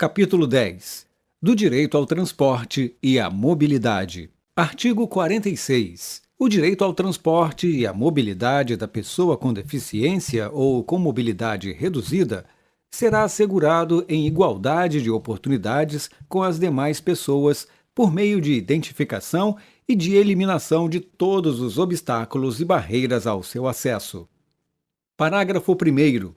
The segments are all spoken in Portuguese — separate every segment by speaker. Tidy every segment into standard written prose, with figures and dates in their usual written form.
Speaker 1: Capítulo 10. Do direito ao transporte e à mobilidade. Artigo 46. O direito ao transporte e à mobilidade da pessoa com deficiência ou com mobilidade reduzida será assegurado em igualdade de oportunidades com as demais pessoas por meio de identificação e de eliminação de todos os obstáculos e barreiras ao seu acesso. Parágrafo 1º.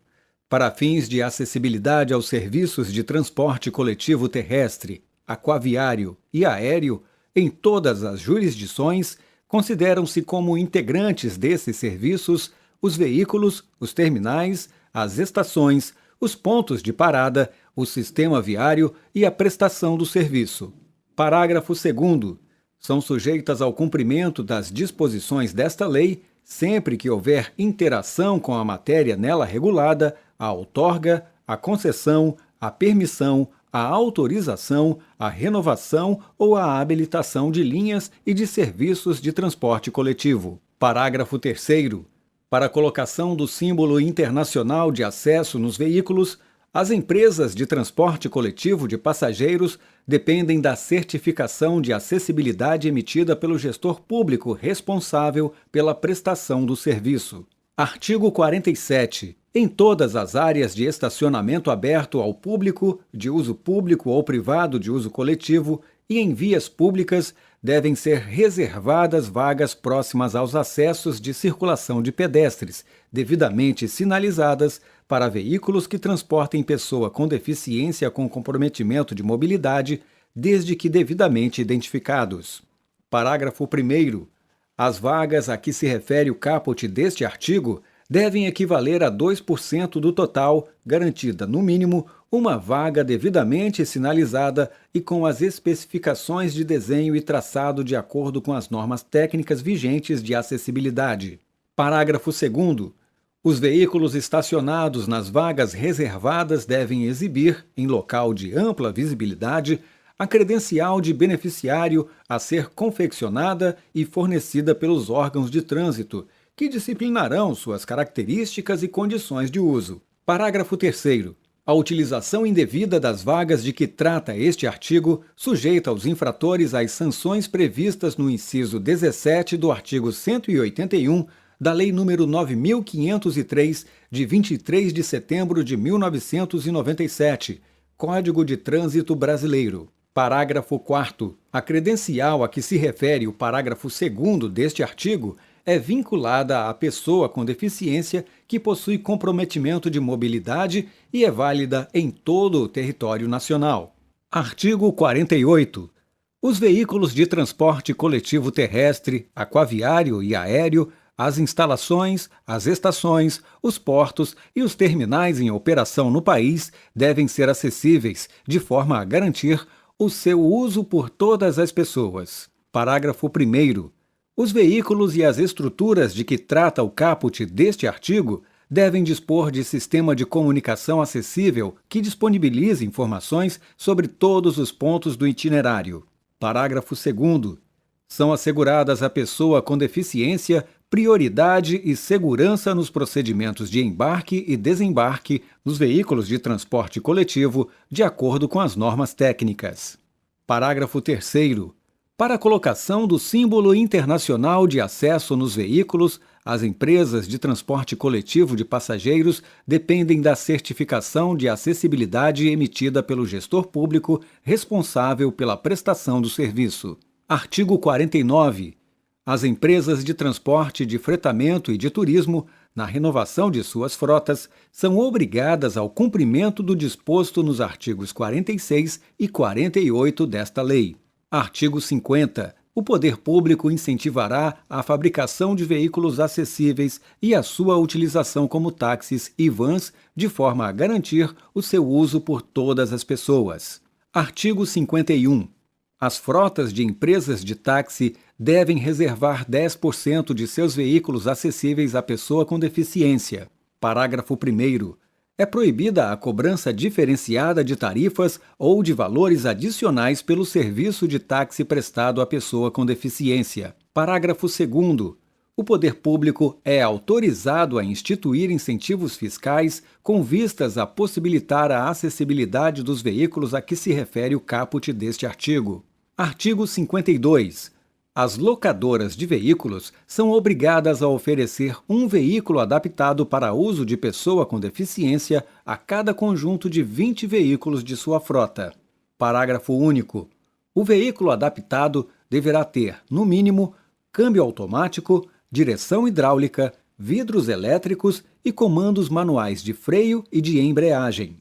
Speaker 1: Para fins de acessibilidade aos serviços de transporte coletivo terrestre, aquaviário e aéreo, em todas as jurisdições, consideram-se como integrantes desses serviços os veículos, os terminais, as estações, os pontos de parada, o sistema viário e a prestação do serviço. Parágrafo 2º. São sujeitas ao cumprimento das disposições desta lei, sempre que houver interação com a matéria nela regulada, a outorga, a concessão, a permissão, a autorização, a renovação ou a habilitação de linhas e de serviços de transporte coletivo. Parágrafo 3º. Para a colocação do símbolo internacional de acesso nos veículos, as empresas de transporte coletivo de passageiros dependem da certificação de acessibilidade emitida pelo gestor público responsável pela prestação do serviço. Artigo 47. Em todas as áreas de estacionamento aberto ao público, de uso público ou privado de uso coletivo, e em vias públicas, devem ser reservadas vagas próximas aos acessos de circulação de pedestres, devidamente sinalizadas, para veículos que transportem pessoa com deficiência com comprometimento de mobilidade, desde que devidamente identificados. Parágrafo 1º. As vagas a que se refere o caput deste artigo devem equivaler a 2% do total, garantida, no mínimo, uma vaga devidamente sinalizada e com as especificações de desenho e traçado de acordo com as normas técnicas vigentes de acessibilidade. Parágrafo 2º. Os veículos estacionados nas vagas reservadas devem exibir, em local de ampla visibilidade, a credencial de beneficiário a ser confeccionada e fornecida pelos órgãos de trânsito, que disciplinarão suas características e condições de uso. Parágrafo 3º. A utilização indevida das vagas de que trata este artigo sujeita os infratores às sanções previstas no inciso 17 do artigo 181 da Lei nº 9.503, de 23 de setembro de 1997, Código de Trânsito Brasileiro. Parágrafo 4º. A credencial a que se refere o parágrafo 2º deste artigo é vinculada à pessoa com deficiência que possui comprometimento de mobilidade e é válida em todo o território nacional. Artigo 48. Os veículos de transporte coletivo terrestre, aquaviário e aéreo, as instalações, as estações, os portos e os terminais em operação no país devem ser acessíveis, de forma a garantir o seu uso por todas as pessoas. Parágrafo 1º. Os veículos e as estruturas de que trata o caput deste artigo devem dispor de sistema de comunicação acessível que disponibilize informações sobre todos os pontos do itinerário. Parágrafo 2º. São asseguradas à pessoa com deficiência prioridade e segurança nos procedimentos de embarque e desembarque nos veículos de transporte coletivo, de acordo com as normas técnicas. Parágrafo 3º. Para a colocação do símbolo internacional de acesso nos veículos, as empresas de transporte coletivo de passageiros dependem da certificação de acessibilidade emitida pelo gestor público responsável pela prestação do serviço. Artigo 49. As empresas de transporte, de fretamento e de turismo, na renovação de suas frotas, são obrigadas ao cumprimento do disposto nos artigos 46 e 48 desta lei. Artigo 50. O poder público incentivará a fabricação de veículos acessíveis e a sua utilização como táxis e vans, de forma a garantir o seu uso por todas as pessoas. Artigo 51. As frotas de empresas de táxi devem reservar 10% de seus veículos acessíveis à pessoa com deficiência. Parágrafo 1º. É proibida a cobrança diferenciada de tarifas ou de valores adicionais pelo serviço de táxi prestado à pessoa com deficiência. Parágrafo 2º. O poder público é autorizado a instituir incentivos fiscais com vistas a possibilitar a acessibilidade dos veículos a que se refere o caput deste artigo. Artigo 52. As locadoras de veículos são obrigadas a oferecer um veículo adaptado para uso de pessoa com deficiência a cada conjunto de 20 veículos de sua frota. Parágrafo único. O veículo adaptado deverá ter, no mínimo, câmbio automático, direção hidráulica, vidros elétricos e comandos manuais de freio e de embreagem.